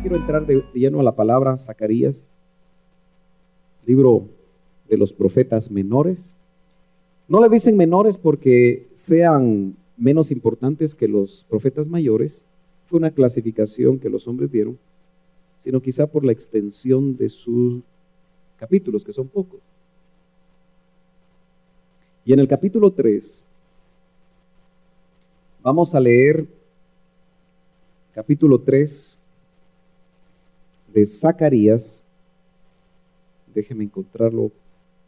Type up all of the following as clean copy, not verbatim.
quiero entrar de lleno a la palabra Zacarías, libro de los profetas menores. No le dicen menores porque sean menos importantes que los profetas mayores, fue una clasificación que los hombres dieron, sino quizá por la extensión de sus capítulos, que son pocos. Y en el capítulo 3, vamos a leer capítulo 3 de Zacarías. Déjeme encontrarlo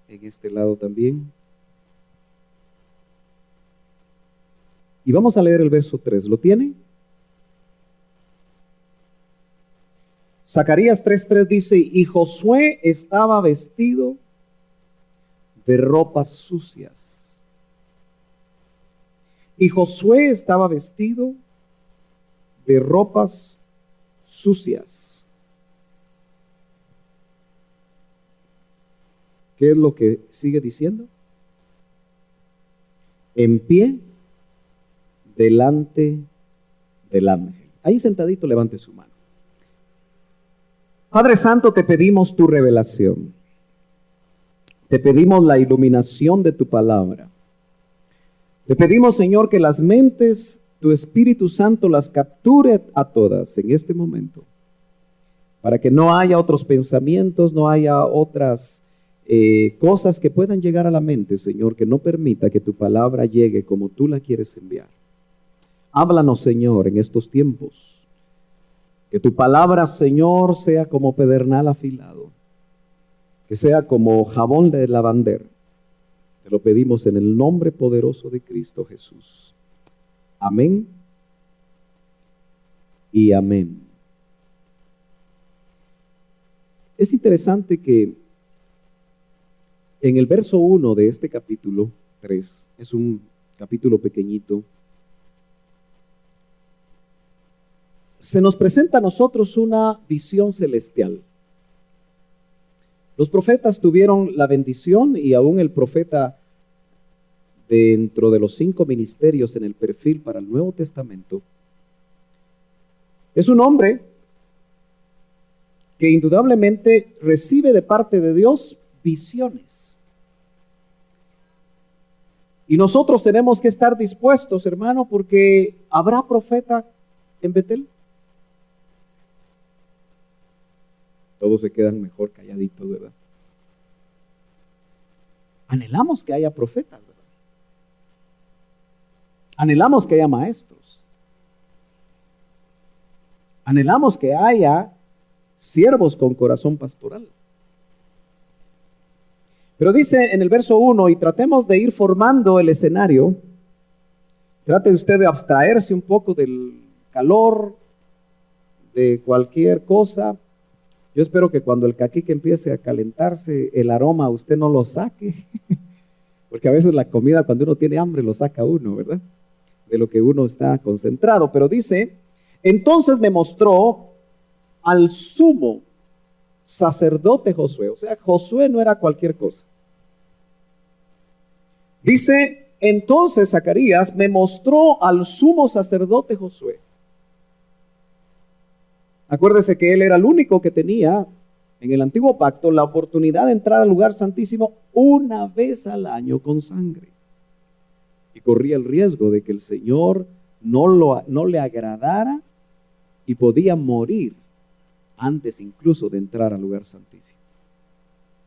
en este lado también. Y vamos a leer el verso 3. ¿Lo tiene? Zacarías 3:3 dice: y Josué estaba vestido de ropas sucias. Y Josué estaba vestido de ropas sucias. ¿Qué es lo que sigue diciendo? En pie delante del ángel. Ahí sentadito, levante su mano. Padre Santo, te pedimos tu revelación. Te pedimos la iluminación de tu palabra. Te pedimos, Señor, que las mentes, tu Espíritu Santo las capture a todas en este momento, para que no haya otros pensamientos, no haya otras cosas que puedan llegar a la mente, Señor, que no permita que tu palabra llegue como tú la quieres enviar. Háblanos, Señor, en estos tiempos. Que tu palabra, Señor, sea como pedernal afilado, que sea como jabón de lavandero. Te lo pedimos en el nombre poderoso de Cristo Jesús. Amén y amén. Es interesante que en el verso 1 de este capítulo 3, es un capítulo pequeñito, se nos presenta a nosotros una visión celestial. Los profetas tuvieron la bendición, y aún el profeta dentro de los 5 ministerios en el perfil para el Nuevo Testamento, es un hombre que indudablemente recibe de parte de Dios visiones. Y nosotros tenemos que estar dispuestos, hermano, porque ¿habrá profeta en Betel? Todos se quedan mejor calladitos, ¿verdad? Anhelamos que haya profetas, ¿verdad? Anhelamos que haya maestros. Anhelamos que haya siervos con corazón pastoral. Pero dice en el verso 1, y tratemos de ir formando el escenario. Trate usted de abstraerse un poco del calor, de cualquier cosa. Yo espero que cuando el caquique empiece a calentarse, el aroma usted no lo saque, porque a veces la comida, cuando uno tiene hambre, lo saca uno, ¿verdad? De lo que uno está concentrado. Pero dice: entonces me mostró al sumo sacerdote Josué. O sea, Josué no era cualquier cosa. Dice: entonces Zacarías me mostró al sumo sacerdote Josué. Acuérdese que él era el único que tenía en el antiguo pacto la oportunidad de entrar al lugar santísimo una vez al año con sangre. Y corría el riesgo de que el Señor no le agradara y podía morir antes incluso de entrar al lugar santísimo.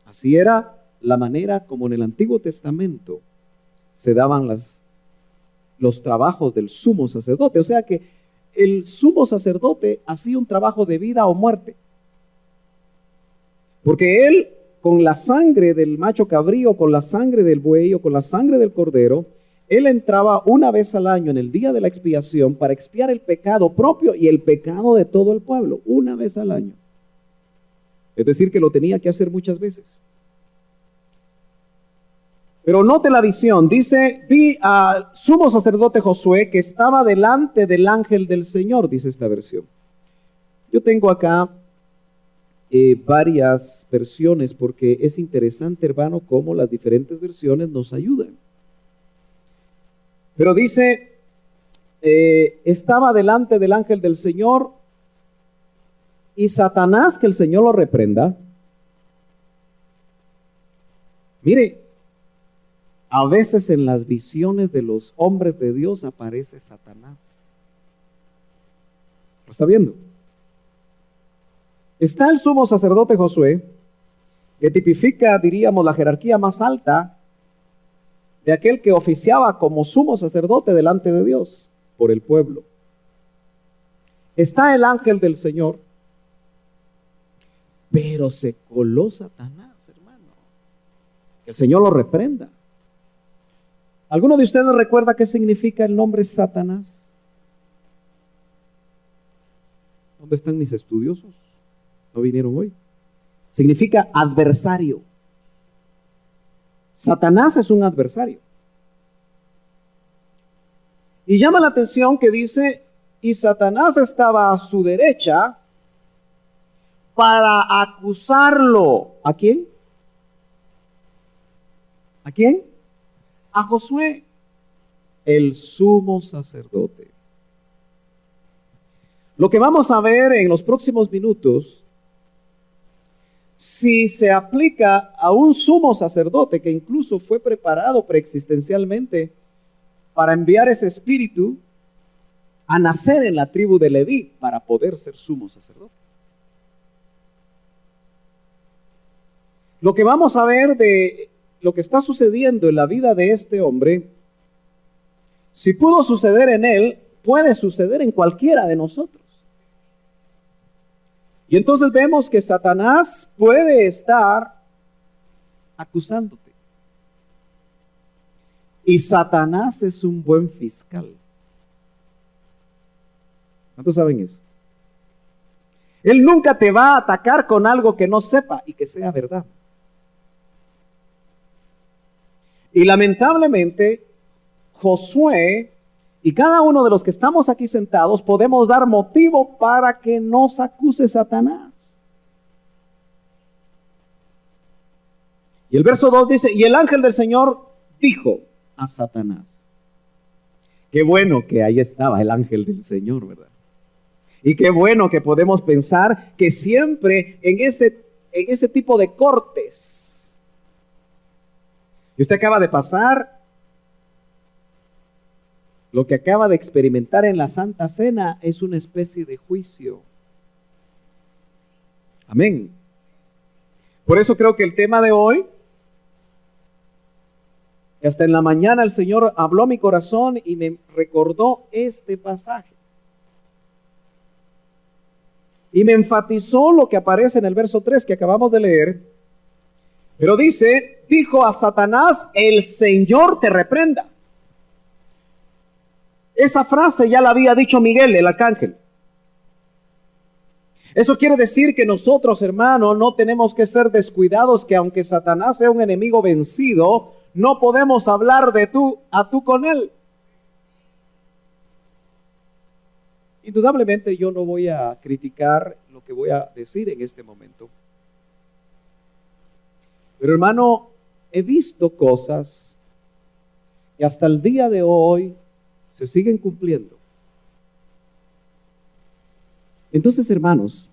Así era la manera como en el Antiguo Testamento se daban los trabajos del sumo sacerdote. O sea que el sumo sacerdote hacía un trabajo de vida o muerte, porque él, con la sangre del macho cabrío, con la sangre del buey o con la sangre del cordero, él entraba una vez al año en el día de la expiación para expiar el pecado propio y el pecado de todo el pueblo, una vez al año. Es decir, que lo tenía que hacer muchas veces. Pero note la visión, dice: vi al sumo sacerdote Josué que estaba delante del ángel del Señor, dice esta versión. Yo tengo acá varias versiones, porque es interesante, hermano, cómo las diferentes versiones nos ayudan. Pero dice, estaba delante del ángel del Señor, y Satanás, que el Señor lo reprenda. Mire, a veces en las visiones de los hombres de Dios aparece Satanás. ¿Lo está viendo? Está el sumo sacerdote Josué, que tipifica, diríamos, la jerarquía más alta de aquel que oficiaba como sumo sacerdote delante de Dios por el pueblo. Está el ángel del Señor, pero se coló Satanás, hermano. Que el Señor lo reprenda. ¿Alguno de ustedes recuerda qué significa el nombre Satanás? ¿Dónde están mis estudiosos? ¿No vinieron hoy? Significa adversario. Satanás es un adversario. Y llama la atención que dice, y Satanás estaba a su derecha para acusarlo. ¿A quién? ¿A quién? A Josué, el sumo sacerdote. Lo que vamos a ver en los próximos minutos, si se aplica a un sumo sacerdote que incluso fue preparado preexistencialmente para enviar ese espíritu a nacer en la tribu de Leví para poder ser sumo sacerdote. Lo que vamos a ver de lo que está sucediendo en la vida de este hombre, si pudo suceder en él, puede suceder en cualquiera de nosotros. Y entonces vemos que Satanás puede estar acusándote. Y Satanás es un buen fiscal. ¿Cuántos saben eso? Él nunca te va a atacar con algo que no sepa y que sea verdad. Y lamentablemente, Josué y cada uno de los que estamos aquí sentados podemos dar motivo para que nos acuse Satanás. Y el verso 2 dice, y el ángel del Señor dijo a Satanás. Qué bueno que ahí estaba el ángel del Señor, ¿verdad? Y qué bueno que podemos pensar que siempre en ese tipo de cortes, y usted acaba de pasar, lo que acaba de experimentar en la Santa Cena es una especie de juicio. Amén. Por eso creo que el tema de hoy, hasta en la mañana el Señor habló a mi corazón y me recordó este pasaje. Y me enfatizó lo que aparece en el verso 3 que acabamos de leer. Pero dice, dijo a Satanás, el Señor te reprenda. Esa frase ya la había dicho Miguel, el arcángel. Eso quiere decir que nosotros, hermanos, no tenemos que ser descuidados, que aunque Satanás sea un enemigo vencido, no podemos hablar de tú a tú con él. Indudablemente yo no voy a criticar lo que voy a decir en este momento. Pero hermano, he visto cosas que hasta el día de hoy se siguen cumpliendo. Entonces, hermanos,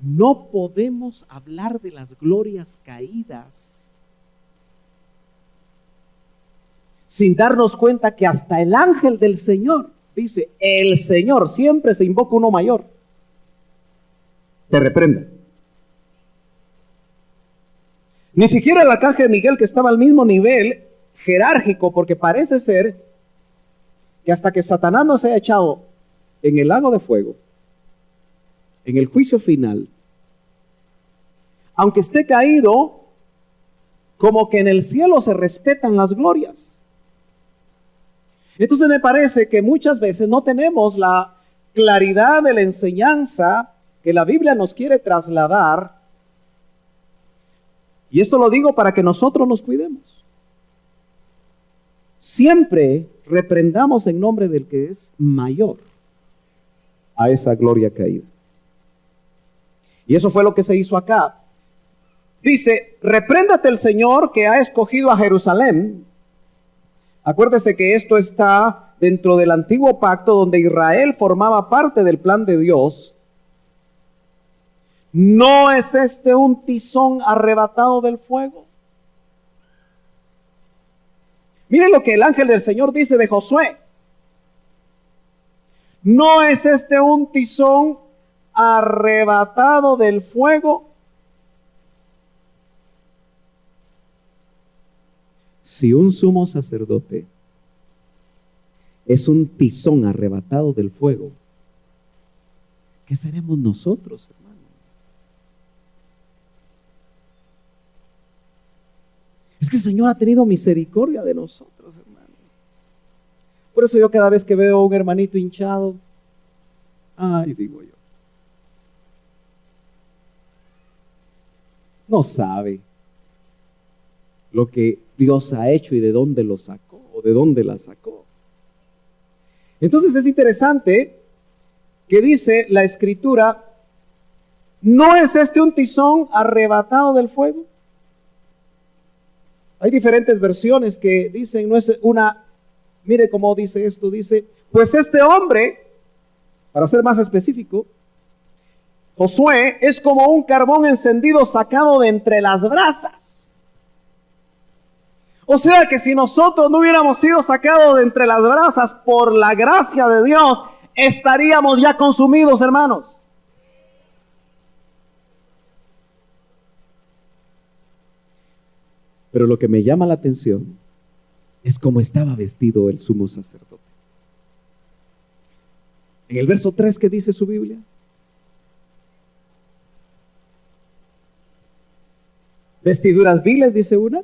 no podemos hablar de las glorias caídas sin darnos cuenta que hasta el ángel del Señor, dice, el Señor, siempre se invoca uno mayor, te reprende. Ni siquiera el arcángel Miguel, que estaba al mismo nivel jerárquico, porque parece ser que hasta que Satanás no se ha echado en el lago de fuego, en el juicio final, aunque esté caído, como que en el cielo se respetan las glorias. Entonces me parece que muchas veces no tenemos la claridad de la enseñanza que la Biblia nos quiere trasladar, y esto lo digo para que nosotros nos cuidemos. Siempre reprendamos en nombre del que es mayor a esa gloria caída. Y eso fue lo que se hizo acá. Dice, repréndate el Señor que ha escogido a Jerusalén. Acuérdese que esto está dentro del antiguo pacto donde Israel formaba parte del plan de Dios. ¿No es este un tizón arrebatado del fuego? Miren lo que el ángel del Señor dice de Josué. ¿No es este un tizón arrebatado del fuego? Si un sumo sacerdote es un tizón arrebatado del fuego, ¿qué seremos nosotros, hermano? Es que el Señor ha tenido misericordia de nosotros, hermano. Por eso yo cada vez que veo a un hermanito hinchado, ay, digo yo, no sabe lo que Dios ha hecho y de dónde lo sacó o de dónde la sacó. Entonces es interesante que dice la Escritura, ¿no es este un tizón arrebatado del fuego? Hay diferentes versiones que dicen, no es una, mire cómo dice esto, dice, pues este hombre, para ser más específico, Josué es como un carbón encendido sacado de entre las brasas. O sea que si nosotros no hubiéramos sido sacados de entre las brasas por la gracia de Dios, estaríamos ya consumidos, hermanos. Pero lo que me llama la atención es cómo estaba vestido el sumo sacerdote. En el verso 3, ¿qué dice su Biblia? Vestiduras viles, dice una.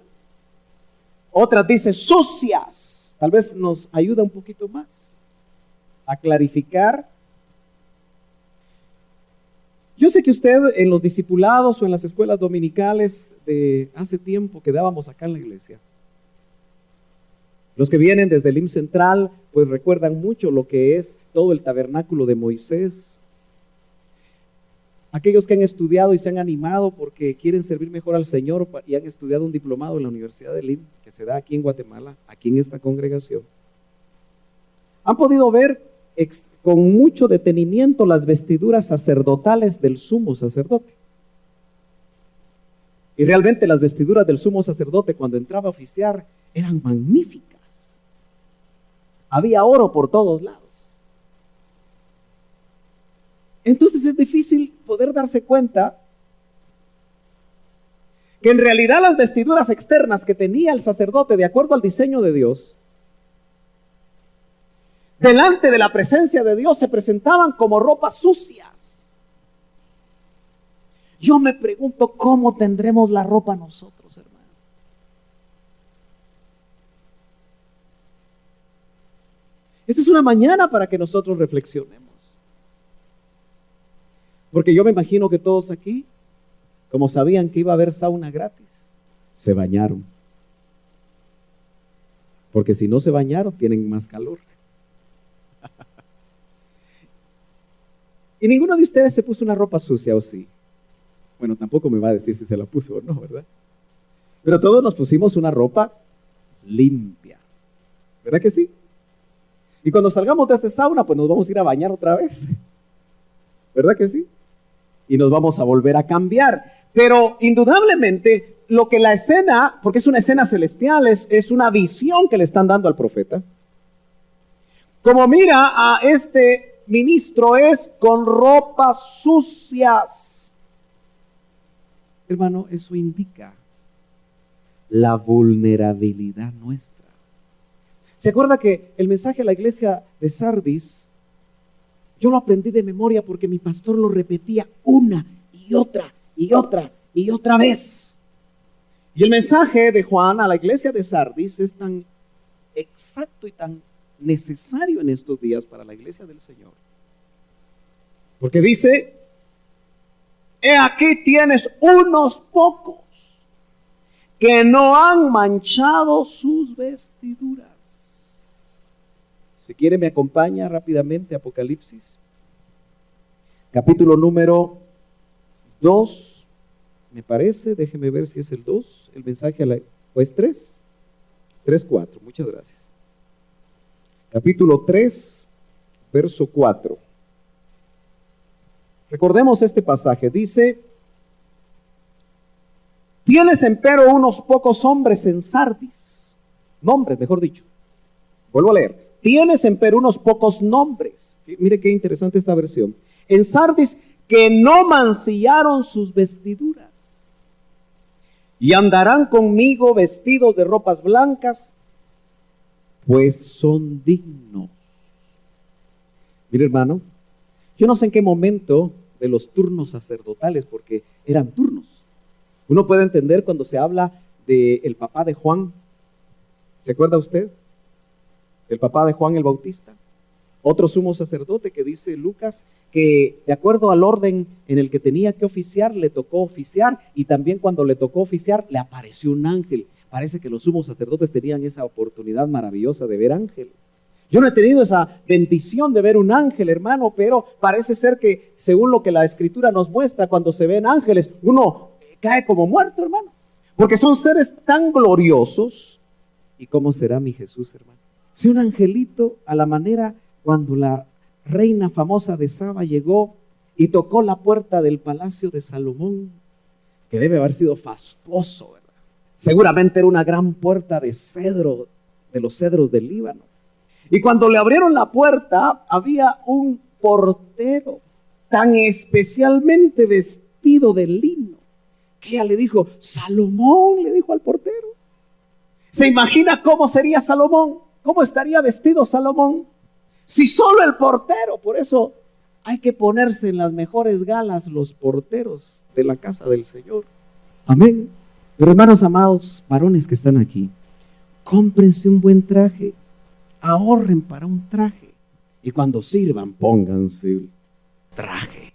Otra dice sucias. Tal vez nos ayuda un poquito más a clarificar. Yo sé que usted en los discipulados o en las escuelas dominicales de hace tiempo que dábamos acá en la iglesia, los que vienen desde el IMSS Central, pues recuerdan mucho lo que es todo el tabernáculo de Moisés. Aquellos que han estudiado y se han animado porque quieren servir mejor al Señor y han estudiado un diplomado en la Universidad del IMSS, que se da aquí en Guatemala, aquí en esta congregación, han podido ver con mucho detenimiento las vestiduras sacerdotales del sumo sacerdote. Y realmente las vestiduras del sumo sacerdote cuando entraba a oficiar eran magníficas. Había oro por todos lados. Entonces es difícil poder darse cuenta que en realidad las vestiduras externas que tenía el sacerdote de acuerdo al diseño de Dios, delante de la presencia de Dios se presentaban como ropas sucias. Yo me pregunto cómo tendremos la ropa nosotros, hermano. Esta es una mañana para que nosotros reflexionemos. Porque yo me imagino que todos aquí, como sabían que iba a haber sauna gratis, se bañaron. Porque si no se bañaron, tienen más calor. Y ninguno de ustedes se puso una ropa sucia, ¿o sí? Bueno, tampoco me va a decir si se la puso o no, ¿verdad? Pero todos nos pusimos una ropa limpia. ¿Verdad que sí? Y cuando salgamos de esta sauna, pues nos vamos a ir a bañar otra vez. ¿Verdad que sí? Y nos vamos a volver a cambiar. Pero indudablemente, lo que la escena, porque es una escena celestial, es una visión que le están dando al profeta. Como mira a este ministro es con ropas sucias. Hermano, eso indica la vulnerabilidad nuestra. ¿Se acuerda que el mensaje a la iglesia de Sardis, yo lo aprendí de memoria porque mi pastor lo repetía una y otra y otra y otra vez? Y el mensaje de Juan a la iglesia de Sardis es tan exacto y tan necesario en estos días para la iglesia del Señor. Porque dice, he aquí tienes unos pocos que no han manchado sus vestiduras. Si quiere me acompaña rápidamente a Apocalipsis, capítulo número 2, me parece, déjeme ver si es el 2, el mensaje a la, o es 3, 4, muchas gracias. Capítulo 3, verso 4. Recordemos este pasaje. Dice, tienes empero unos pocos hombres en Sardis. Nombres, mejor dicho. Vuelvo a leer. Tienes empero unos pocos nombres. Mire qué interesante esta versión. En Sardis, que no mancillaron sus vestiduras. Y andarán conmigo vestidos de ropas blancas, pues son dignos. Mire, hermano, yo no sé en qué momento de los turnos sacerdotales, porque eran turnos. Uno puede entender cuando se habla del papá de Juan. ¿Se acuerda usted? El papá de Juan el Bautista. Otro sumo sacerdote que dice Lucas que de acuerdo al orden en el que tenía que oficiar, le tocó oficiar, y también cuando le tocó oficiar, le apareció un ángel. Parece que los sumos sacerdotes tenían esa oportunidad maravillosa de ver ángeles. Yo no he tenido esa bendición de ver un ángel, hermano, pero parece ser que según lo que la Escritura nos muestra, cuando se ven ángeles, uno cae como muerto, hermano, porque son seres tan gloriosos. ¿Y cómo será mi Jesús, hermano? Si un angelito, a la manera cuando la reina famosa de Saba llegó y tocó la puerta del palacio de Salomón, que debe haber sido fastuoso, ¿verdad? Seguramente era una gran puerta de cedro, de los cedros del Líbano. Y cuando le abrieron la puerta, había un portero tan especialmente vestido de lino, que ella le dijo, Salomón, le dijo al portero. ¿Se imagina cómo sería Salomón? ¿Cómo estaría vestido Salomón? Si solo el portero, por eso hay que ponerse en las mejores galas los porteros de la casa del Señor. Amén. Pero hermanos amados, varones que están aquí, cómprense un buen traje, ahorren para un traje, y cuando sirvan, pónganse el traje,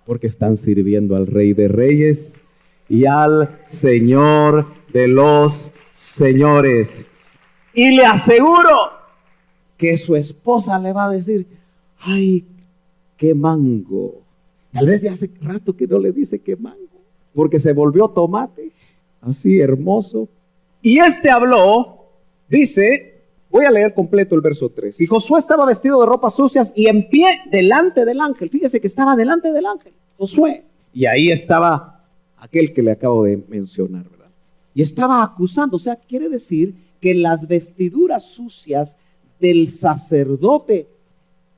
porque están sirviendo al Rey de Reyes y al Señor de los señores. Y le aseguro que su esposa le va a decir, ay, qué mango. Tal vez de hace rato que no le dice qué mango, porque se volvió tomate, así hermoso. Y este habló, dice, voy a leer completo el verso 3. Y Josué estaba vestido de ropas sucias y en pie delante del ángel. Fíjese que estaba delante del ángel, Josué. Y ahí estaba aquel que le acabo de mencionar, ¿verdad? Y estaba acusando, o sea, quiere decir que las vestiduras sucias del sacerdote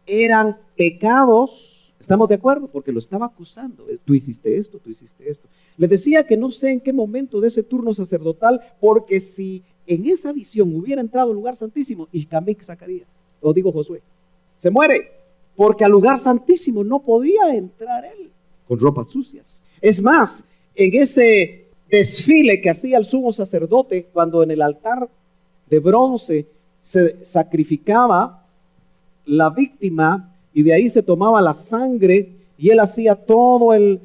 eran pecados. ¿Estamos de acuerdo? Porque lo estaba acusando. Tú hiciste esto, tú hiciste esto. Le decía que no sé en qué momento de ese turno sacerdotal, porque si en esa visión hubiera entrado al lugar santísimo, y Camik Zacarías, o digo Josué, se muere, porque al lugar santísimo no podía entrar él con ropas sucias. Es más, en ese desfile que hacía el sumo sacerdote, cuando en el altar de bronce se sacrificaba la víctima y de ahí se tomaba la sangre y él hacía todo el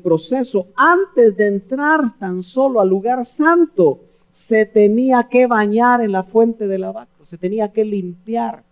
proceso, antes de entrar tan solo al lugar santo, se tenía que bañar en la fuente del lavacro, se tenía que limpiar,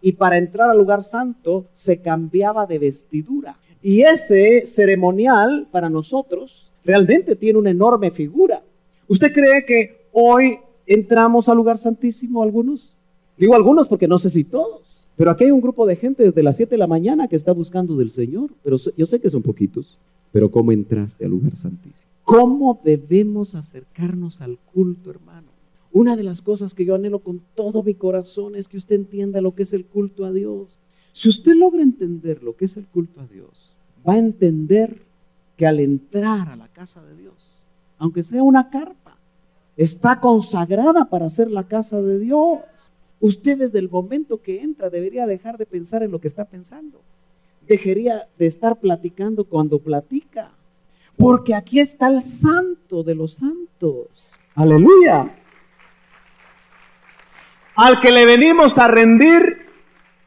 y para entrar al lugar santo se cambiaba de vestidura. Y ese ceremonial para nosotros realmente tiene una enorme figura. ¿Usted cree que hoy entramos al lugar santísimo algunos? Digo algunos porque no sé si todos, pero aquí hay un grupo de gente desde las 7 de la mañana que está buscando del Señor, pero yo sé que son poquitos. Pero ¿cómo entraste al lugar santísimo? ¿Cómo debemos acercarnos al culto, hermano? Una de las cosas que yo anhelo con todo mi corazón es que usted entienda lo que es el culto a Dios. Si usted logra entender lo que es el culto a Dios, va a entender que al entrar a la casa de Dios, aunque sea una carpa, está consagrada para ser la casa de Dios. Usted desde el momento que entra debería dejar de pensar en lo que está pensando. Dejaría de estar platicando cuando platica, porque aquí está el santo de los santos. Aleluya. Al que le venimos a rendir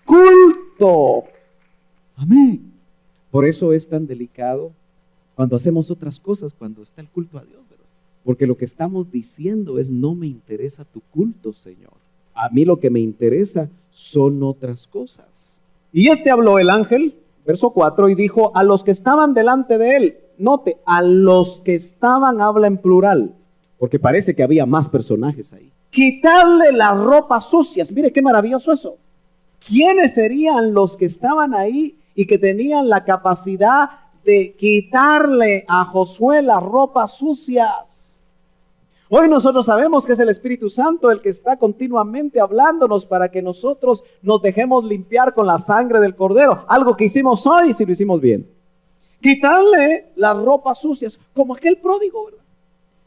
culto. Amén. Por eso es tan delicado cuando hacemos otras cosas, cuando está el culto a Dios, ¿verdad? Porque lo que estamos diciendo es: no me interesa tu culto, Señor. A mí lo que me interesa son otras cosas. Y habló el ángel, verso 4, y dijo a los que estaban delante de él. Note, a los que estaban habla en plural, porque parece que había más personajes ahí. Quitarle las ropas sucias. Mire qué maravilloso eso. ¿Quiénes serían los que estaban ahí y que tenían la capacidad de quitarle a Josué las ropas sucias. Hoy nosotros sabemos que es el Espíritu Santo el que está continuamente hablándonos para que nosotros nos dejemos limpiar con la sangre del Cordero. Algo que hicimos hoy si lo hicimos bien. Quitarle las ropas sucias, como aquel pródigo, ¿verdad?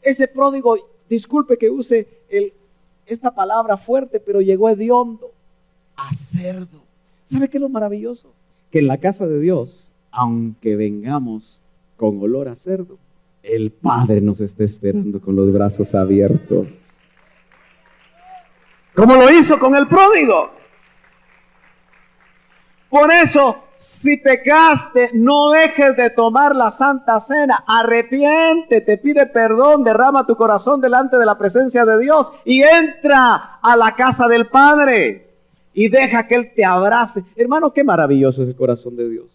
Ese pródigo, disculpe que use esta palabra fuerte, pero llegó hediondo a cerdo. ¿Sabe qué es lo maravilloso? Que en la casa de Dios, aunque vengamos con olor a cerdo, el Padre nos está esperando con los brazos abiertos. Como lo hizo con el pródigo. Por eso, si pecaste, no dejes de tomar la Santa Cena. Arrepiéntete, pide perdón, derrama tu corazón delante de la presencia de Dios y entra a la casa del Padre y deja que Él te abrace. Hermano, qué maravilloso es el corazón de Dios.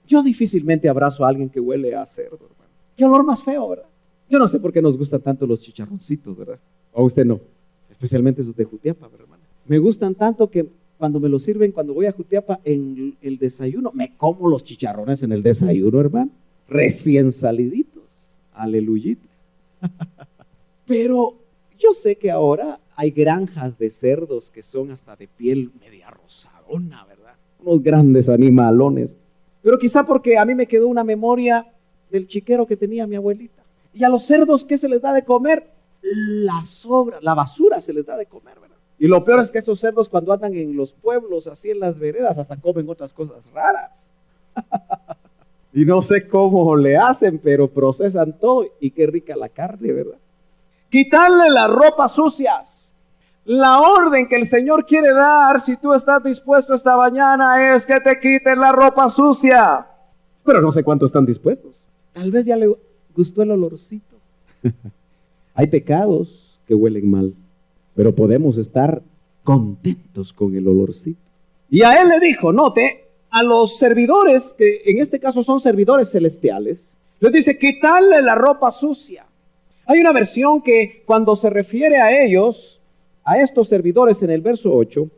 Yo difícilmente abrazo a alguien que huele a cerdo, hermano. Qué olor más feo, ¿verdad? Yo no sé por qué nos gustan tanto los chicharroncitos, ¿verdad? O a usted no, especialmente esos de Jutiapa, hermano. Me gustan tanto que cuando me los sirven, cuando voy a Jutiapa en el desayuno, me como los chicharrones en el desayuno, hermano. Recién saliditos. Aleluyita. Pero yo sé que ahora hay granjas de cerdos que son hasta de piel media rosadona, ¿verdad? Unos grandes animalones. Pero quizá porque a mí me quedó una memoria del chiquero que tenía mi abuelita. Y a los cerdos, ¿qué se les da de comer? La basura se les da de comer, ¿verdad? Y lo peor es que estos cerdos cuando andan en los pueblos, así en las veredas, hasta comen otras cosas raras. Y no sé cómo le hacen, pero procesan todo y qué rica la carne, ¿verdad? Quitarle las ropas sucias. La orden que el Señor quiere dar, si tú estás dispuesto esta mañana, es que te quiten la ropa sucia. Pero no sé cuántos están dispuestos. Tal vez ya le gustó el olorcito. Hay pecados que huelen mal, pero podemos estar contentos con el olorcito. Y a él le dijo, note, a los servidores, que en este caso son servidores celestiales, les dice, quitarle la ropa sucia. Hay una versión que cuando se refiere a ellos, a estos servidores en el verso 8,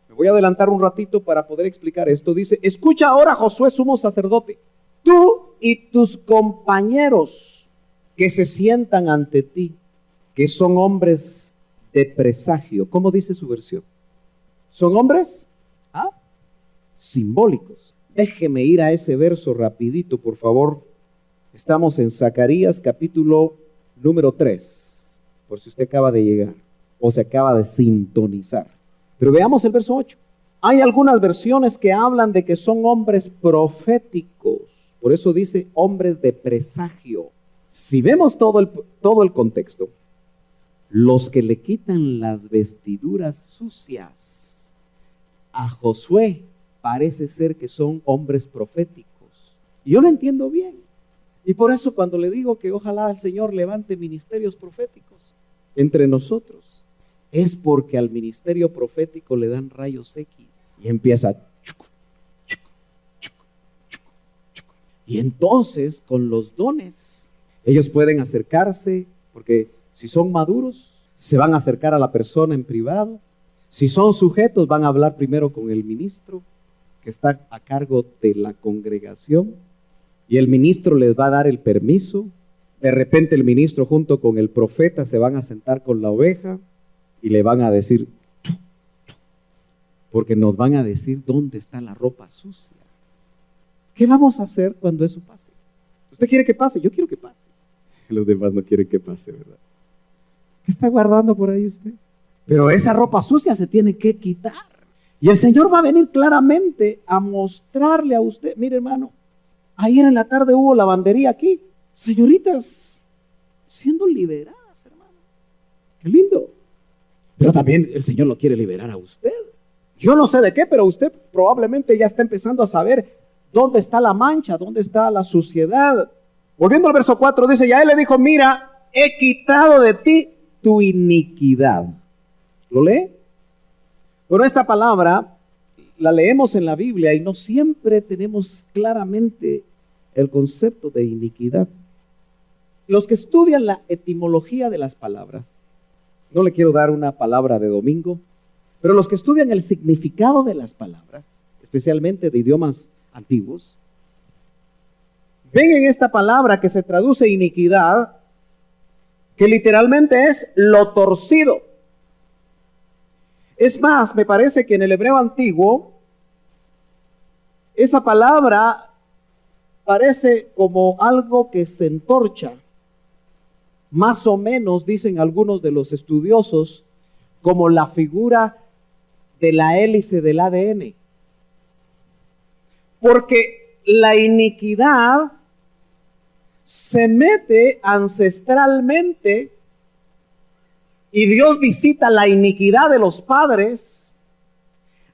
me voy a adelantar un ratito para poder explicar esto, dice, escucha ahora Josué sumo sacerdote, tú y tus compañeros que se sientan ante ti, que son hombres de presagio. ¿Cómo dice su versión? ¿Son hombres? Simbólicos. Déjeme ir a ese verso rapidito, por favor. Estamos en Zacarías capítulo número 3, por si usted acaba de llegar o se acaba de sintonizar. Pero veamos el verso 8. Hay algunas versiones que hablan de que son hombres proféticos. Por eso dice hombres de presagio. Si vemos todo el contexto, los que le quitan las vestiduras sucias a Josué parece ser que son hombres proféticos. Y yo lo entiendo bien. Y por eso cuando le digo que ojalá el Señor levante ministerios proféticos entre nosotros, es porque al ministerio profético le dan rayos X y empieza y entonces con los dones ellos pueden acercarse, porque si son maduros se van a acercar a la persona en privado, si son sujetos van a hablar primero con el ministro que está a cargo de la congregación y el ministro les va a dar el permiso. De repente el ministro junto con el profeta se van a sentar con la oveja y le van a decir, porque nos van a decir dónde está la ropa sucia. ¿Qué vamos a hacer cuando eso pase? ¿Usted quiere que pase? Yo quiero que pase. Los demás no quieren que pase, ¿verdad? ¿Qué está guardando por ahí usted? Pero esa ropa sucia se tiene que quitar. Y el Señor va a venir claramente a mostrarle a usted. Mire, hermano, ayer en la tarde hubo lavandería aquí. Señoritas siendo liberadas, hermano. Qué lindo. Pero también el Señor lo quiere liberar a usted. Yo no sé de qué, pero usted probablemente ya está empezando a saber dónde está la mancha, dónde está la suciedad. Volviendo al verso 4, dice, y a él le dijo, mira, he quitado de ti tu iniquidad. ¿Lo lee? Bueno, esta palabra la leemos en la Biblia y no siempre tenemos claramente el concepto de iniquidad. Los que estudian la etimología de las palabras, no le quiero dar una palabra de domingo, pero los que estudian el significado de las palabras, especialmente de idiomas antiguos, ven en esta palabra que se traduce iniquidad, que literalmente es lo torcido. Es más, me parece que en el hebreo antiguo, esa palabra parece como algo que se entorcha. Más o menos, dicen algunos de los estudiosos, como la figura de la hélice del ADN. Porque la iniquidad se mete ancestralmente y Dios visita la iniquidad de los padres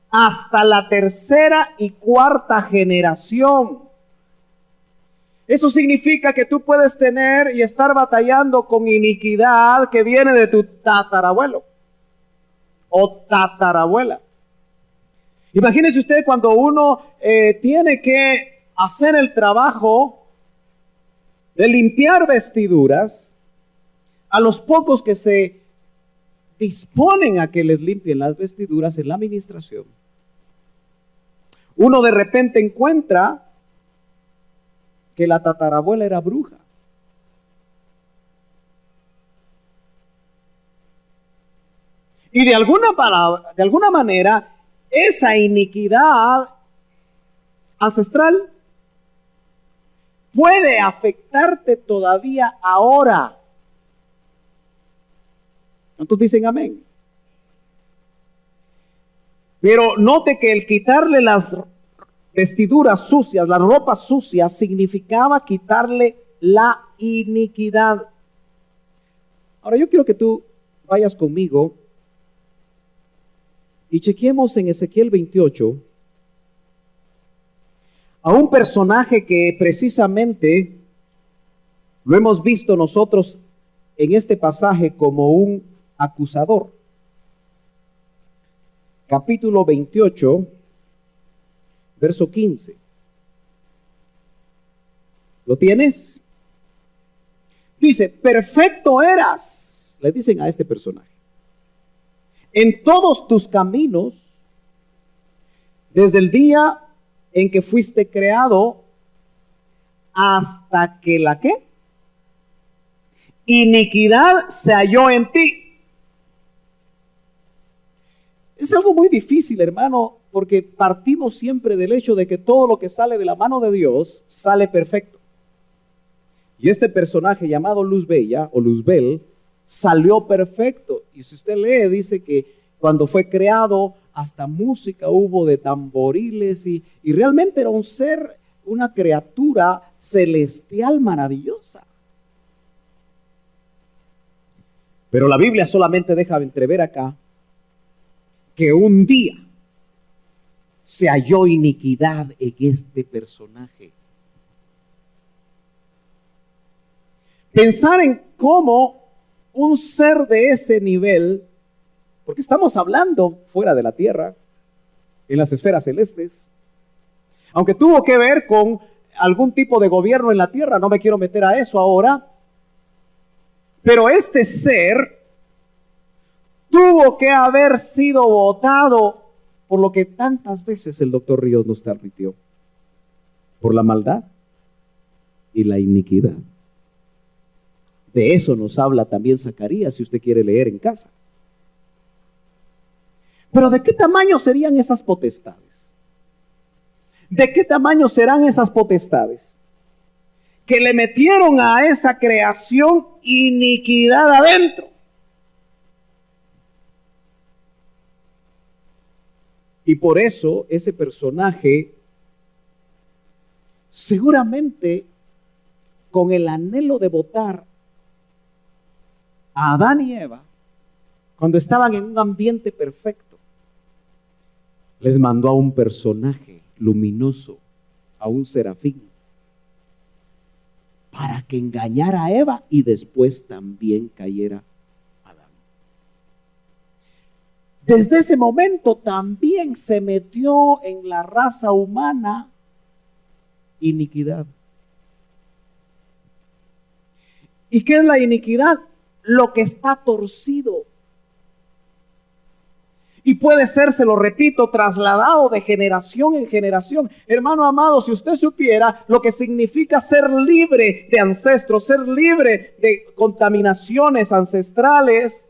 hasta la tercera y cuarta generación. Eso significa que tú puedes tener y estar batallando con iniquidad que viene de tu tatarabuelo o tatarabuela. Imagínese usted cuando uno tiene que hacer el trabajo de limpiar vestiduras, a los pocos que se disponen a que les limpien las vestiduras en la administración, uno de repente encuentra que la tatarabuela era bruja. Y de alguna manera, esa iniquidad ancestral puede afectarte todavía ahora. ¿Cuántos dicen amén? Pero note que el quitarle las vestiduras sucias, las ropas sucias, significaba quitarle la iniquidad. Ahora yo quiero que tú vayas conmigo y chequemos en Ezequiel 28 a un personaje que precisamente lo hemos visto nosotros en este pasaje como un acusador. Capítulo 28, verso 15. ¿Lo tienes? Dice, perfecto eras, le dicen a este personaje, en todos tus caminos, desde el día en que fuiste creado, hasta que la ¿qué? Iniquidad se halló en ti. Es algo muy difícil, hermano, porque partimos siempre del hecho de que todo lo que sale de la mano de Dios sale perfecto. Y este personaje llamado Luzbella o Luzbel salió perfecto. Y si usted lee, dice que cuando fue creado, hasta música hubo de tamboriles y realmente era un ser, una criatura celestial maravillosa. Pero la Biblia solamente deja entrever acá que un día se halló iniquidad en este personaje. Pensar en cómo un ser de ese nivel, porque estamos hablando fuera de la tierra, en las esferas celestes, aunque tuvo que ver con algún tipo de gobierno en la tierra, no me quiero meter a eso ahora, pero este ser tuvo que haber sido votado por lo que tantas veces el doctor Ríos nos advirtió, por la maldad y la iniquidad. De eso nos habla también Zacarías, si usted quiere leer en casa. Pero ¿de qué tamaño serían esas potestades? ¿De qué tamaño serán esas potestades? Que le metieron a esa creación iniquidad adentro. Y por eso ese personaje, seguramente con el anhelo de votar a Adán y Eva, cuando estaban en un ambiente perfecto, les mandó a un personaje luminoso, a un serafín, para que engañara a Eva y después también cayera Adán. Desde ese momento también se metió en la raza humana iniquidad. ¿Y qué es la iniquidad? Lo que está torcido. Y puede ser, se lo repito, trasladado de generación en generación. Hermano amado, si usted supiera lo que significa ser libre de ancestros, ser libre de contaminaciones ancestrales,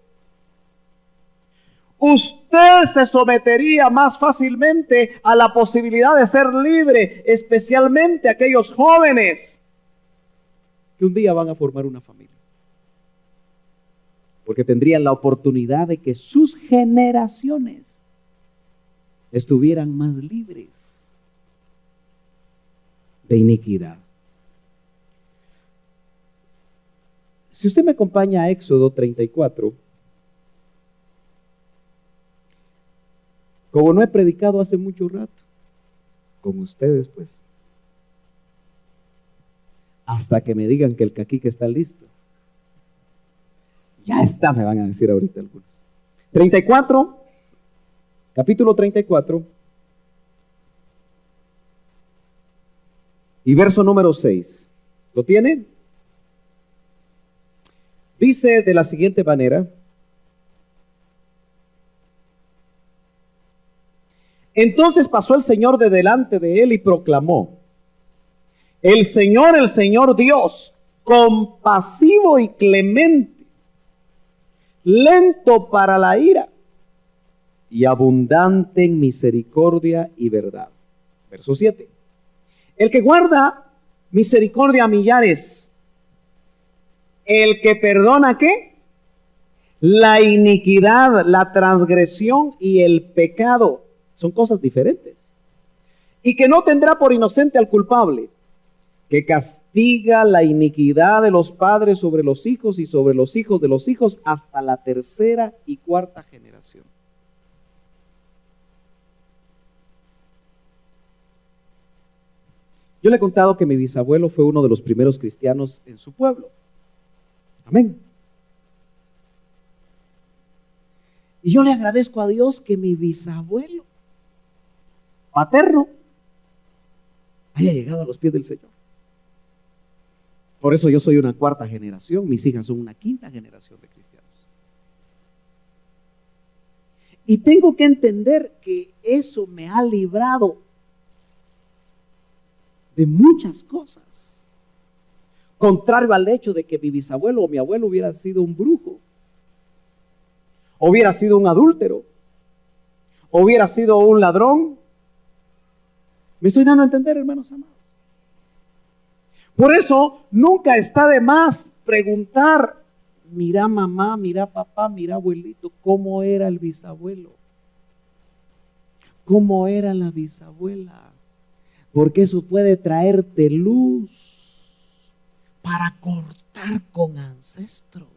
usted se sometería más fácilmente a la posibilidad de ser libre, especialmente aquellos jóvenes que un día van a formar una familia. Porque tendrían la oportunidad de que sus generaciones estuvieran más libres de iniquidad. Si usted me acompaña a Éxodo 34, como no he predicado hace mucho rato, con ustedes pues, hasta que me digan que el caquique está listo. Ya está, me van a decir ahorita algunos. 34, capítulo 34, y verso número 6. ¿Lo tiene? Dice de la siguiente manera: entonces pasó el Señor de delante de él y proclamó: el Señor Dios, compasivo y clemente, lento para la ira y abundante en misericordia y verdad. Verso 7. El que guarda misericordia a millares, el que perdona ¿qué? La iniquidad, la transgresión y el pecado. Son cosas diferentes. Y que no tendrá por inocente al culpable, que castiga la iniquidad de los padres sobre los hijos y sobre los hijos de los hijos hasta la tercera y cuarta generación. Yo le he contado que mi bisabuelo fue uno de los primeros cristianos en su pueblo. Amén. Y yo le agradezco a Dios que mi bisabuelo paterno haya llegado a los pies del Señor. Por eso yo soy una cuarta generación, mis hijas son una quinta generación de cristianos. Y tengo que entender que eso me ha librado de muchas cosas. Contrario al hecho de que mi bisabuelo o mi abuelo hubiera sido un brujo, hubiera sido un adúltero, hubiera sido un ladrón. ¿Me estoy dando a entender, hermanos amados? Por eso nunca está de más preguntar: mira mamá, mira papá, mira abuelito, ¿cómo era el bisabuelo? ¿Cómo era la bisabuela? Porque eso puede traerte luz para cortar con ancestros.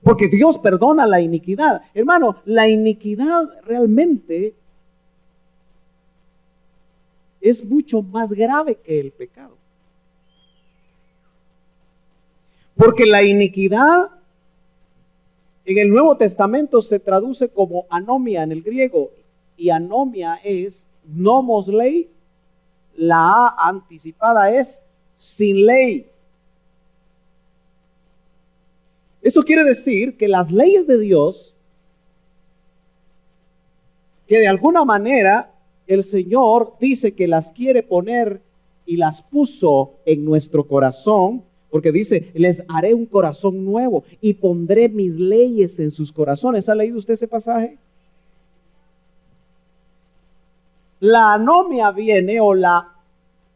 Porque Dios perdona la iniquidad. Hermano, la iniquidad realmente es mucho más grave que el pecado. Porque la iniquidad en el Nuevo Testamento se traduce como anomia en el griego. Y anomia es nomos ley. La A anticipada es sin ley. Eso quiere decir que las leyes de Dios, que de alguna manera el Señor dice que las quiere poner y las puso en nuestro corazón, porque dice: les haré un corazón nuevo y pondré mis leyes en sus corazones. ¿Ha leído usted ese pasaje? La anomia viene, o la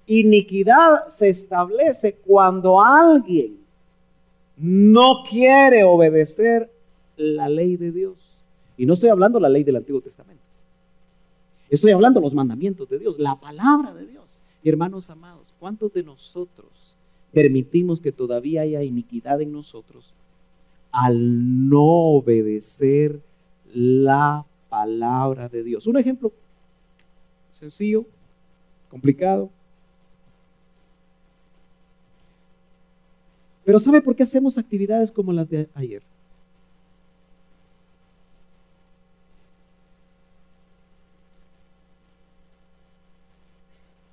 iniquidad se establece cuando alguien no quiere obedecer la ley de Dios. Y no estoy hablando de la ley del Antiguo Testamento. Estoy hablando de los mandamientos de Dios, la palabra de Dios. Y hermanos amados, ¿cuántos de nosotros permitimos que todavía haya iniquidad en nosotros al no obedecer la palabra de Dios? Un ejemplo sencillo, complicado. Pero ¿sabe por qué hacemos actividades como las de ayer?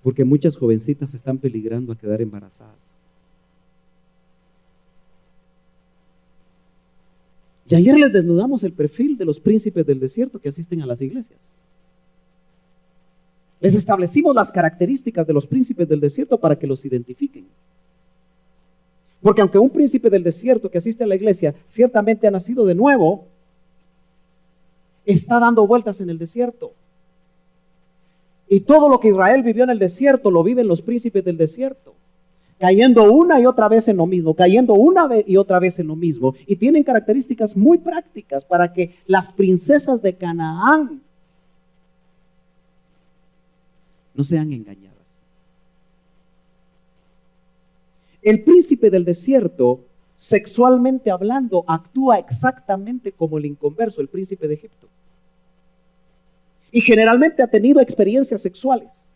Porque muchas jovencitas están peligrando a quedar embarazadas. Y ayer les desnudamos el perfil de los príncipes del desierto que asisten a las iglesias. Les establecimos las características de los príncipes del desierto para que los identifiquen. Porque aunque un príncipe del desierto que asiste a la iglesia ciertamente ha nacido de nuevo, está dando vueltas en el desierto. Y todo lo que Israel vivió en el desierto lo viven los príncipes del desierto, cayendo una y otra vez en lo mismo, cayendo una vez y otra vez en lo mismo. Y tienen características muy prácticas para que las princesas de Canaán no sean engañadas. El príncipe del desierto, sexualmente hablando, actúa exactamente como el inconverso, el príncipe de Egipto. Y generalmente ha tenido experiencias sexuales.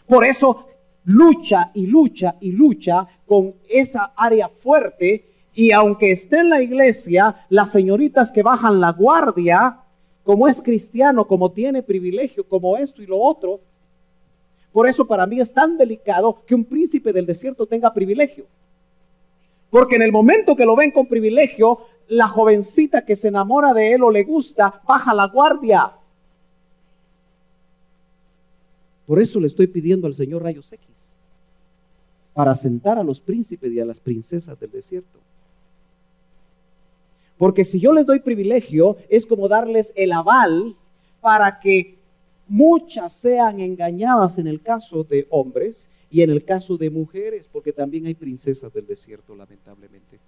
Por eso lucha y lucha y lucha con esa área fuerte. Y aunque esté en la iglesia, las señoritas que bajan la guardia, como es cristiano, como tiene privilegio, como esto y lo otro. Por eso para mí es tan delicado que un príncipe del desierto tenga privilegio. Porque en el momento que lo ven con privilegio, la jovencita que se enamora de él o le gusta, baja la guardia. Por eso le estoy pidiendo al Señor rayos X, para sentar a los príncipes y a las princesas del desierto. Porque si yo les doy privilegio, es como darles el aval para que muchas sean engañadas en el caso de hombres y en el caso de mujeres, porque también hay princesas del desierto, lamentablemente.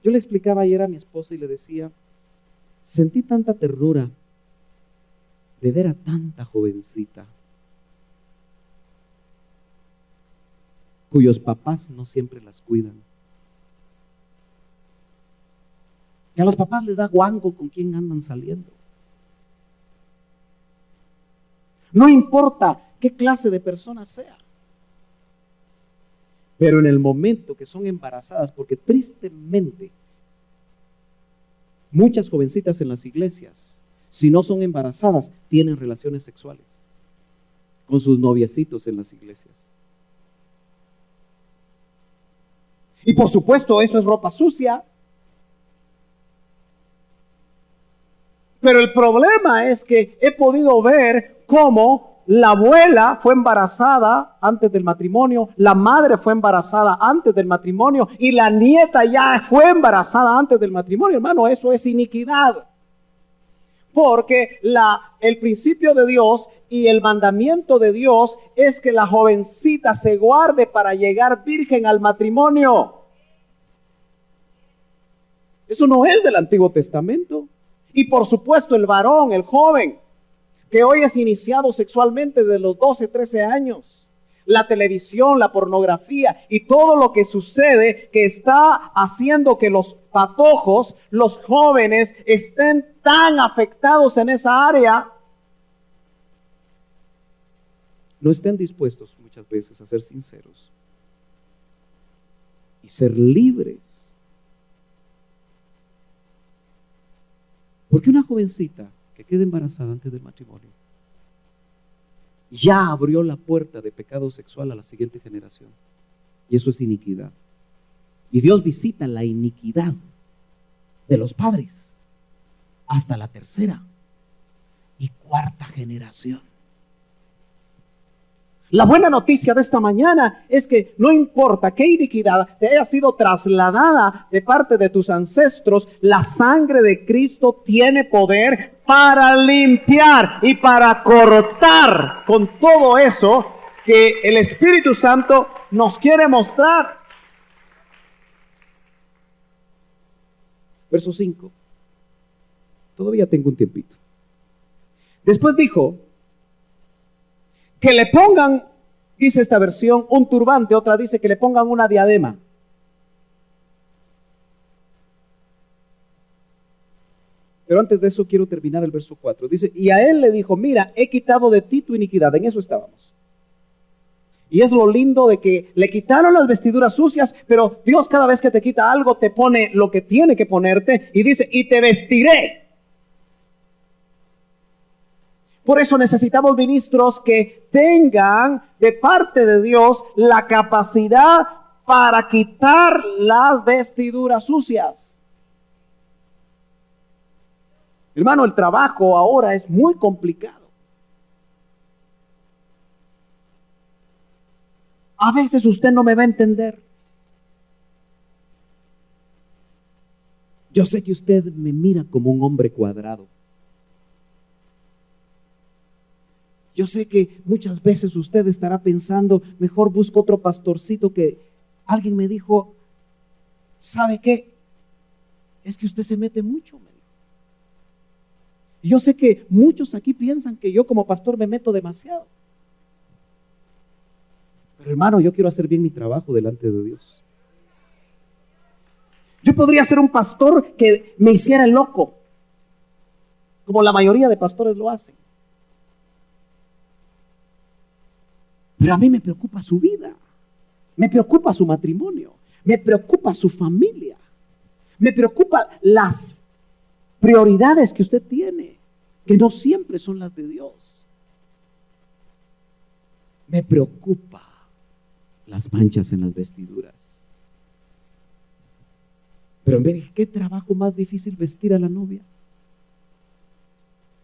Yo le explicaba ayer a mi esposa y le decía, sentí tanta ternura de ver a tanta jovencita cuyos papás no siempre las cuidan. Que a los papás les da guango con quién andan saliendo. No importa qué clase de persona sea. Pero en el momento que son embarazadas, porque tristemente muchas jovencitas en las iglesias, si no son embarazadas, tienen relaciones sexuales con sus noviecitos en las iglesias. Y por supuesto, eso es ropa sucia. Pero el problema es que he podido ver cómo la abuela fue embarazada antes del matrimonio, la madre fue embarazada antes del matrimonio y la nieta ya fue embarazada antes del matrimonio. Hermano, eso es iniquidad. Porque el principio de Dios y el mandamiento de Dios es que la jovencita se guarde para llegar virgen al matrimonio. Eso no es del Antiguo Testamento. Y por supuesto el varón, el joven, que hoy es iniciado sexualmente desde los 12, 13 años. La televisión, la pornografía y todo lo que sucede que está haciendo que los patojos, los jóvenes, estén tan afectados en esa área, no estén dispuestos muchas veces a ser sinceros y ser libres. Porque una jovencita que quede embarazada antes del matrimonio ya abrió la puerta de pecado sexual a la siguiente generación. Y eso es iniquidad. Y Dios visita la iniquidad de los padres hasta la tercera y cuarta generación. La buena noticia de esta mañana es que no importa qué iniquidad te haya sido trasladada de parte de tus ancestros, la sangre de Cristo tiene poder para limpiar y para cortar con todo eso que el Espíritu Santo nos quiere mostrar. Verso 5. Todavía tengo un tiempito. Después dijo que le pongan, dice esta versión, un turbante, otra dice que le pongan una diadema. Pero antes de eso quiero terminar el verso 4. Dice, y a él le dijo, mira, he quitado de ti tu iniquidad. En eso estábamos. Y es lo lindo de que le quitaron las vestiduras sucias, pero Dios cada vez que te quita algo te pone lo que tiene que ponerte y dice, y te vestiré. Por eso necesitamos ministros que tengan de parte de Dios la capacidad para quitar las vestiduras sucias. Hermano, el trabajo ahora es muy complicado. A veces usted no me va a entender. Yo sé que usted me mira como un hombre cuadrado. Yo sé que muchas veces usted estará pensando, mejor busco otro pastorcito que alguien me dijo, ¿sabe qué? Es que usted se mete mucho, me dijo. Y yo sé que muchos aquí piensan que yo como pastor me meto demasiado. Pero hermano, yo quiero hacer bien mi trabajo delante de Dios. Yo podría ser un pastor que me hiciera el loco, como la mayoría de pastores lo hacen. Pero a mí me preocupa su vida, me preocupa su matrimonio, me preocupa su familia, me preocupa las prioridades que usted tiene, que no siempre son las de Dios. Me preocupa las manchas en las vestiduras. Pero mire, qué trabajo más difícil vestir a la novia.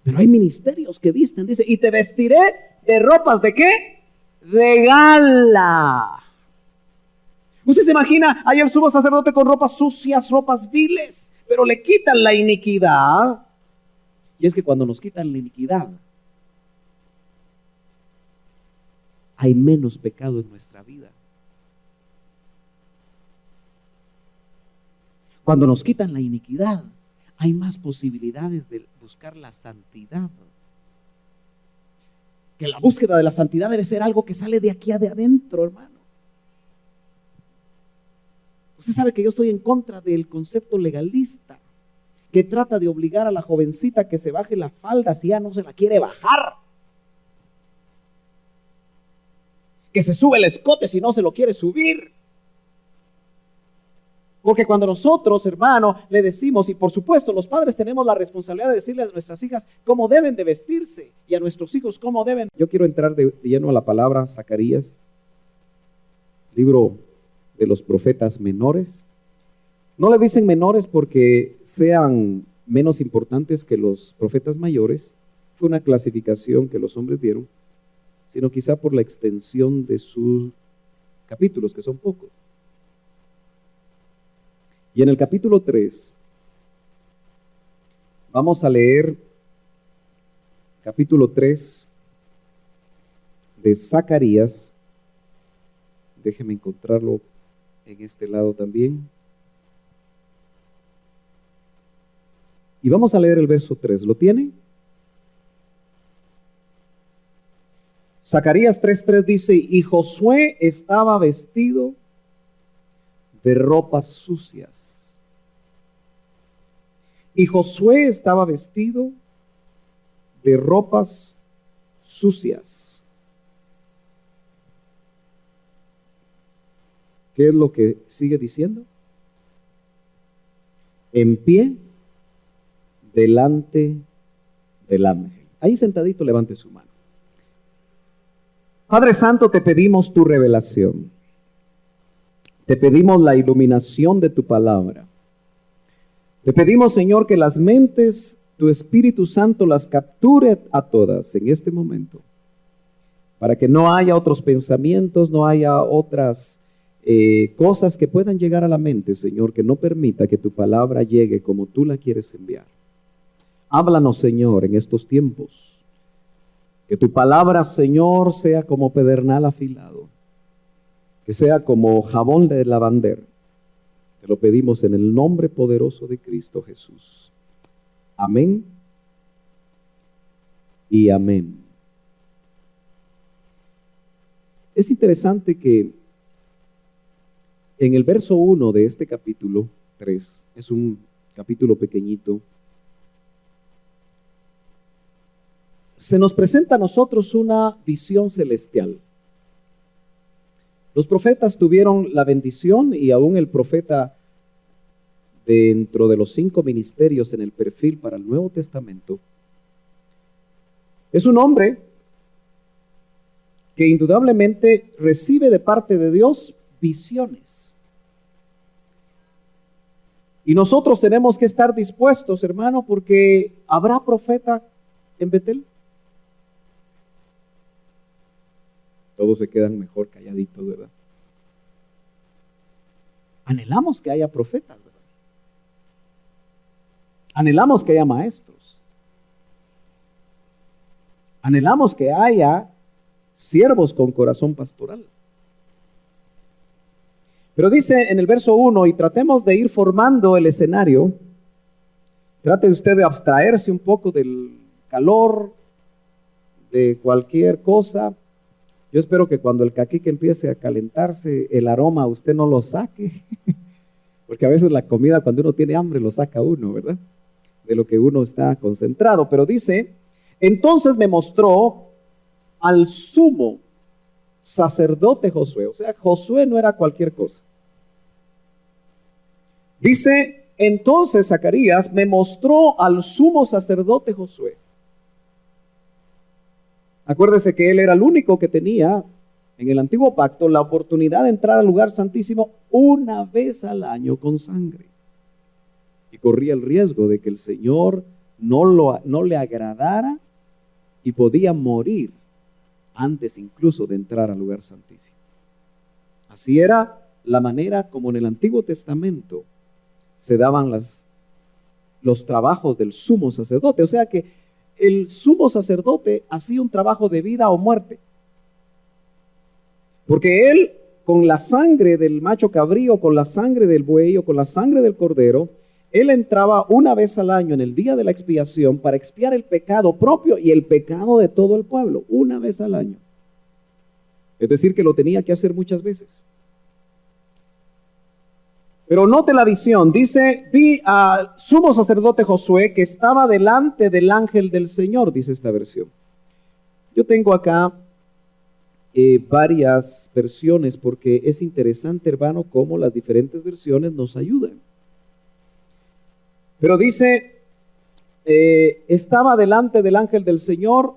Pero hay ministerios que visten, dice, y te vestiré de ropas ¿de qué? De gala. Usted se imagina ahí el sumo sacerdote con ropas sucias, ropas viles, pero le quitan la iniquidad. Y es que cuando nos quitan la iniquidad, hay menos pecado en nuestra vida. Cuando nos quitan la iniquidad, hay más posibilidades de buscar la santidad. Que la búsqueda de la santidad debe ser algo que sale de aquí de adentro, hermano. Usted sabe que yo estoy en contra del concepto legalista que trata de obligar a la jovencita que se baje la falda si ya no se la quiere bajar. Que se sube el escote si no se lo quiere subir. Porque cuando nosotros, hermano, le decimos, y por supuesto los padres tenemos la responsabilidad de decirle a nuestras hijas cómo deben de vestirse y a nuestros hijos cómo deben. Yo quiero entrar de lleno a la palabra Zacarías, libro de los profetas menores. No le dicen menores porque sean menos importantes que los profetas mayores, fue una clasificación que los hombres dieron, sino quizá por la extensión de sus capítulos, que son pocos. Y en el capítulo 3, vamos a leer capítulo 3 de Zacarías. Déjeme encontrarlo en este lado también. Y vamos a leer el verso 3. ¿Lo tiene? Zacarías 3:3 dice, y Josué estaba vestido de ropas sucias. Y Josué estaba vestido de ropas sucias. ¿Qué es lo que sigue diciendo? En pie delante del ángel. Ahí sentadito, levante su mano. Padre Santo, te pedimos tu revelación. Te pedimos la iluminación de tu palabra. Te pedimos, Señor, que las mentes, tu Espíritu Santo las capture a todas en este momento, para que no haya otros pensamientos, no haya otras cosas que puedan llegar a la mente, Señor, que no permita que tu palabra llegue como tú la quieres enviar. Háblanos, Señor, en estos tiempos. Que tu palabra, Señor, sea como pedernal afilado, que sea como jabón de lavandero. Te lo pedimos en el nombre poderoso de Cristo Jesús. Amén y amén. Es interesante que en el verso 1 de este capítulo 3, es un capítulo pequeñito, se nos presenta a nosotros una visión celestial. Los profetas tuvieron la bendición, y aún el profeta, dentro de los 5 ministerios en el perfil para el Nuevo Testamento, Es un hombre que indudablemente recibe de parte de Dios visiones. Y nosotros tenemos que estar dispuestos, hermano, porque ¿habrá profeta en Betel? Todos se quedan mejor calladitos, ¿verdad? Anhelamos que haya profetas, ¿verdad? Anhelamos que haya maestros. Anhelamos que haya siervos con corazón pastoral. Pero dice en el verso 1, y tratemos de ir formando el escenario. Trate usted de abstraerse un poco del calor, de cualquier cosa. Yo espero que cuando el caquique empiece a calentarse, el aroma usted no lo saque. Porque a veces la comida, cuando uno tiene hambre, lo saca uno, ¿verdad? De lo que uno está concentrado. Pero dice, entonces me mostró al sumo sacerdote Josué. O sea, Josué no era cualquier cosa. Dice, entonces Zacarías me mostró al sumo sacerdote Josué. Acuérdese que él era el único que tenía en el antiguo pacto la oportunidad de entrar al lugar santísimo una vez al año con sangre. Y corría el riesgo de que el Señor no le agradara y podía morir antes incluso de entrar al lugar santísimo. Así era la manera como en el Antiguo Testamento se daban los trabajos del sumo sacerdote. O sea que el sumo sacerdote hacía un trabajo de vida o muerte. Porque él, con la sangre del macho cabrío, con la sangre del buey o con la sangre del cordero, él entraba una vez al año en el día de la expiación para expiar el pecado propio y el pecado de todo el pueblo, una vez al año. Es decir, que lo tenía que hacer muchas veces. Pero note la visión, dice, vi al sumo sacerdote Josué que estaba delante del ángel del Señor, dice esta versión. Yo tengo acá varias versiones porque es interesante, hermano, cómo las diferentes versiones nos ayudan. Pero dice, estaba delante del ángel del Señor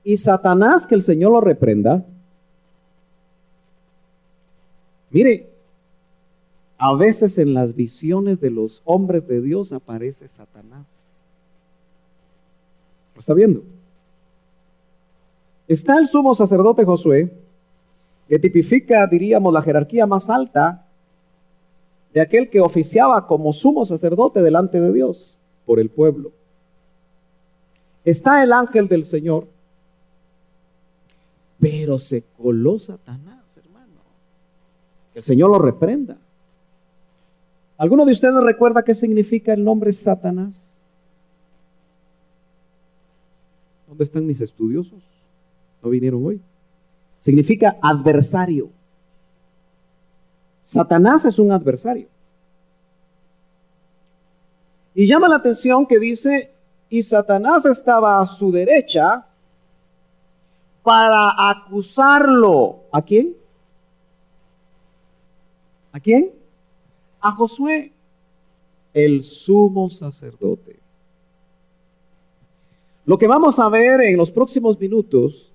y Satanás, que el Señor lo reprenda. Mire, a veces en las visiones de los hombres de Dios aparece Satanás. ¿Lo está viendo? Está el sumo sacerdote Josué, que tipifica, diríamos, la jerarquía más alta de aquel que oficiaba como sumo sacerdote delante de Dios por el pueblo. Está el ángel del Señor, pero se coló Satanás, hermano. Que el Señor lo reprenda. ¿Alguno de ustedes recuerda qué significa el nombre Satanás? ¿Dónde están mis estudiosos? ¿No vinieron hoy? Significa adversario. Satanás es un adversario. Y llama la atención que dice, y Satanás estaba a su derecha para acusarlo. ¿A quién? ¿A quién? A Josué, el sumo sacerdote. Lo que vamos a ver en los próximos minutos,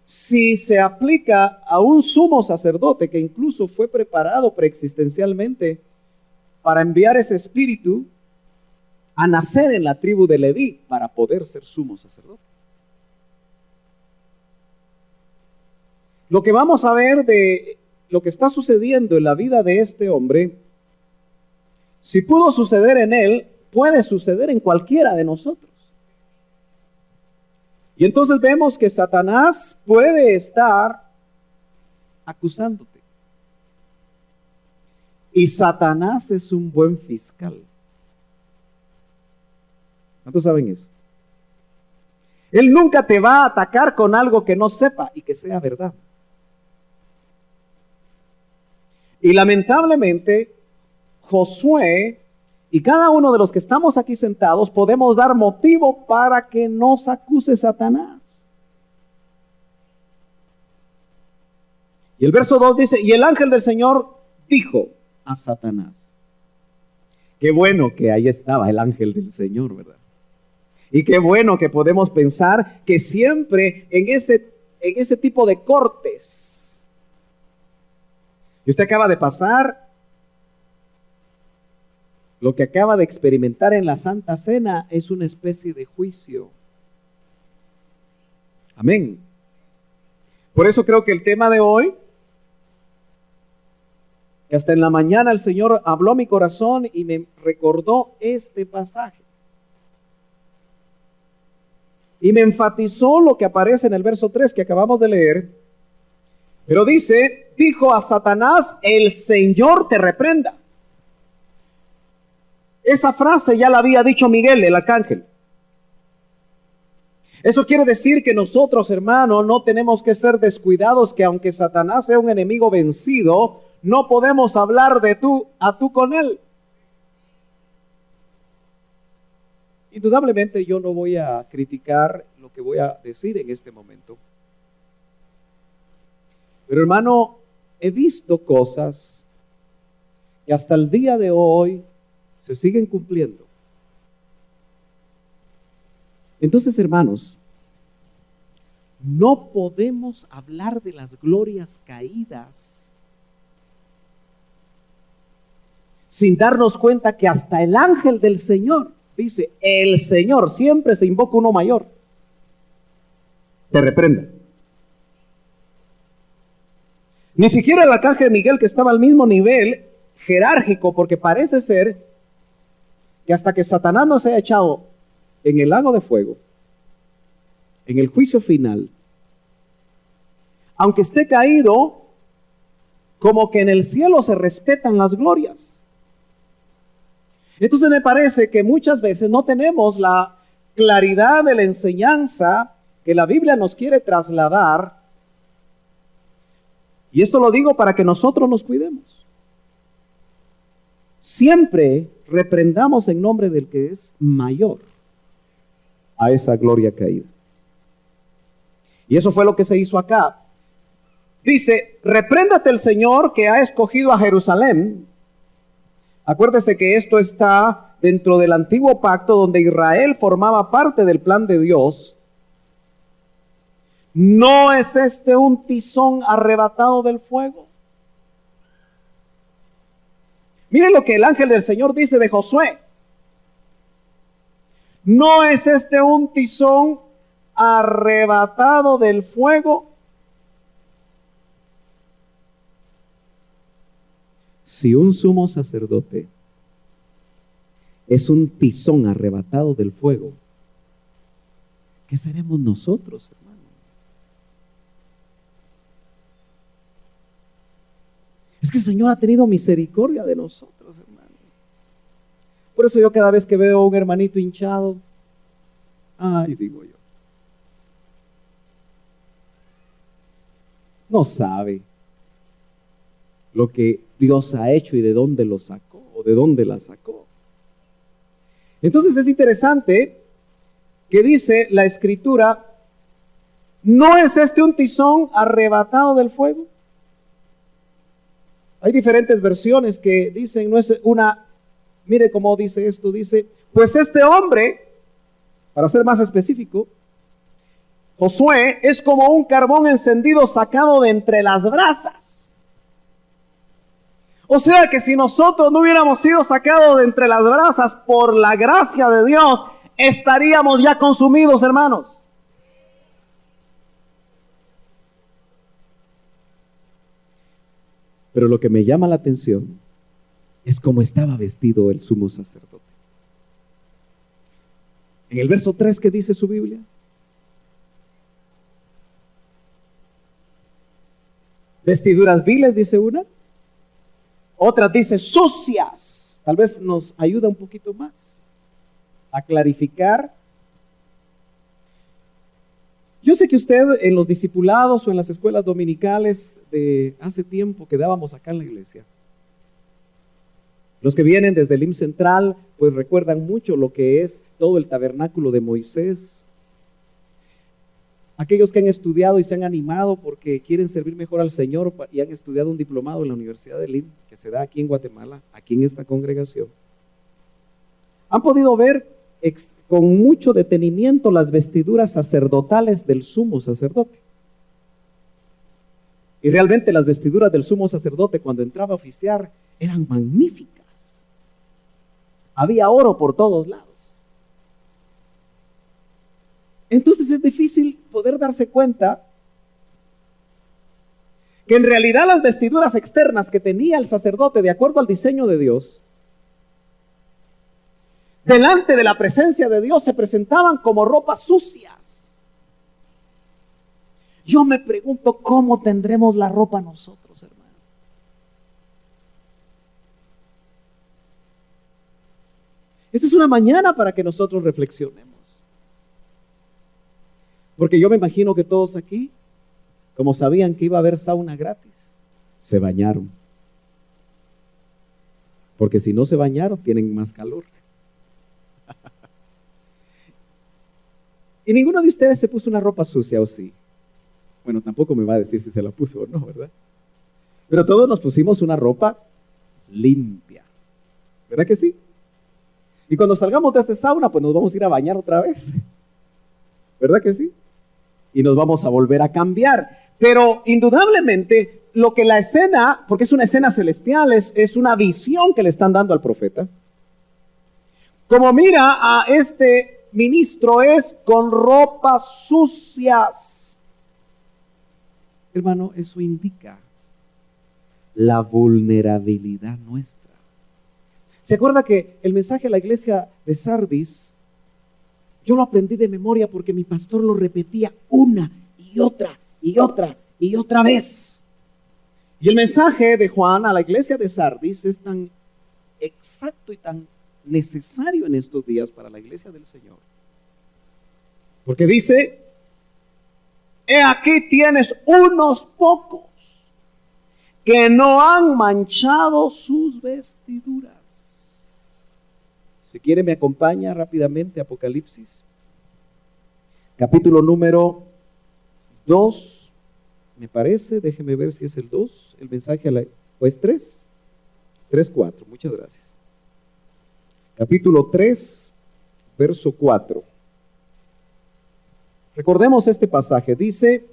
si se aplica a un sumo sacerdote que incluso fue preparado preexistencialmente para enviar ese espíritu a nacer en la tribu de Leví para poder ser sumo sacerdote. Lo que vamos a ver de lo que está sucediendo en la vida de este hombre, si pudo suceder en él, puede suceder en cualquiera de nosotros. Y entonces vemos que Satanás puede estar acusándote. Y Satanás es un buen fiscal. ¿Cuántos saben eso? Él nunca te va a atacar con algo que no sepa y que sea verdad. Y lamentablemente, Josué y cada uno de los que estamos aquí sentados podemos dar motivo para que nos acuse Satanás. Y el verso 2 dice, y el ángel del Señor dijo a Satanás. Qué bueno que ahí estaba el ángel del Señor, ¿verdad? Y qué bueno que podemos pensar que siempre en ese tipo de cortes, y usted acaba de pasar, lo que acaba de experimentar en la Santa Cena es una especie de juicio. Amén. Por eso creo que el tema de hoy, que hasta en la mañana el Señor habló a mi corazón y me recordó este pasaje. Y me enfatizó lo que aparece en el verso 3 que acabamos de leer. Pero dice, dijo a Satanás, el Señor te reprenda. Esa frase ya la había dicho Miguel, el arcángel. Eso quiere decir que nosotros, hermanos, no tenemos que ser descuidados, que aunque Satanás sea un enemigo vencido, no podemos hablar de tú a tú con él. Indudablemente yo no voy a criticar lo que voy a decir en este momento. Pero hermano, he visto cosas que hasta el día de hoy se siguen cumpliendo. Entonces, hermanos, no podemos hablar de las glorias caídas sin darnos cuenta que hasta el ángel del Señor, dice, el Señor, siempre se invoca uno mayor, te reprenda. Ni siquiera el arcángel Miguel, que estaba al mismo nivel jerárquico, porque parece ser que hasta que Satanás no se haya echado en el lago de fuego, en el juicio final, aunque esté caído, como que en el cielo se respetan las glorias. Entonces me parece que muchas veces no tenemos la claridad de la enseñanza que la Biblia nos quiere trasladar. Y esto lo digo para que nosotros nos cuidemos. Siempre reprendamos en nombre del que es mayor a esa gloria caída. Y eso fue lo que se hizo acá. Dice, repréndate el Señor que ha escogido a Jerusalén. Acuérdese que esto está dentro del antiguo pacto donde Israel formaba parte del plan de Dios. ¿No es este un tizón arrebatado del fuego? Miren lo que el ángel del Señor dice de Josué. ¿No es este un tizón arrebatado del fuego? Si un sumo sacerdote es un tizón arrebatado del fuego, ¿qué seremos nosotros, hermano? Es que el Señor ha tenido misericordia de nosotros, hermano. Por eso yo cada vez que veo a un hermanito hinchado, ay, digo yo, no sabe lo que Dios ha hecho y de dónde lo sacó o de dónde la sacó. Entonces es interesante que dice la Escritura, ¿no es este un tizón arrebatado del fuego? Hay diferentes versiones que dicen, no es una, mire cómo dice esto, dice, pues este hombre, para ser más específico, Josué es como un carbón encendido sacado de entre las brasas. O sea que si nosotros no hubiéramos sido sacados de entre las brasas por la gracia de Dios, estaríamos ya consumidos, hermanos. Pero lo que me llama la atención es cómo estaba vestido el sumo sacerdote. En el verso 3, ¿qué dice su Biblia? Vestiduras viles, dice una. Otra dice sucias. Tal vez nos ayuda un poquito más a clarificar. Yo sé que usted en los discipulados o en las escuelas dominicales de hace tiempo que dábamos acá en la iglesia, los que vienen desde el IMSS Central, pues recuerdan mucho lo que es todo el tabernáculo de Moisés. Aquellos que han estudiado y se han animado porque quieren servir mejor al Señor y han estudiado un diplomado en la Universidad de Lima, que se da aquí en Guatemala, aquí en esta congregación, han podido ver con mucho detenimiento las vestiduras sacerdotales del sumo sacerdote. Y realmente las vestiduras del sumo sacerdote cuando entraba a oficiar eran magníficas. Había oro por todos lados. Entonces es difícil poder darse cuenta que en realidad las vestiduras externas que tenía el sacerdote, de acuerdo al diseño de Dios, delante de la presencia de Dios se presentaban como ropas sucias. Yo me pregunto cómo tendremos la ropa nosotros, hermano. Esta es una mañana para que nosotros reflexionemos. Porque yo me imagino que todos aquí, como sabían que iba a haber sauna gratis, se bañaron. Porque si no se bañaron, tienen más calor. Y ninguno de ustedes se puso una ropa sucia, ¿o sí? Bueno, tampoco me va a decir si se la puso o no, ¿verdad? Pero todos nos pusimos una ropa limpia. ¿Verdad que sí? Y cuando salgamos de esta sauna, pues nos vamos a ir a bañar otra vez. ¿Verdad que sí? Y nos vamos a volver a cambiar. Pero indudablemente, lo que la escena, porque es una escena celestial, es una visión que le están dando al profeta. Como mira a este ministro es con ropas sucias. Hermano, eso indica la vulnerabilidad nuestra. ¿Se acuerda que el mensaje a la iglesia de Sardis, yo lo aprendí de memoria porque mi pastor lo repetía una y otra y otra y otra vez? Y el mensaje de Juan a la iglesia de Sardis es tan exacto y tan necesario en estos días para la iglesia del Señor. Porque dice, he aquí tienes unos pocos que no han manchado sus vestiduras. Si quiere me acompaña rápidamente a Apocalipsis, capítulo número 2, me parece, déjeme ver si es el 2, el mensaje a la, o es 3, 4, muchas gracias. Capítulo 3, verso 4. Recordemos este pasaje, dice,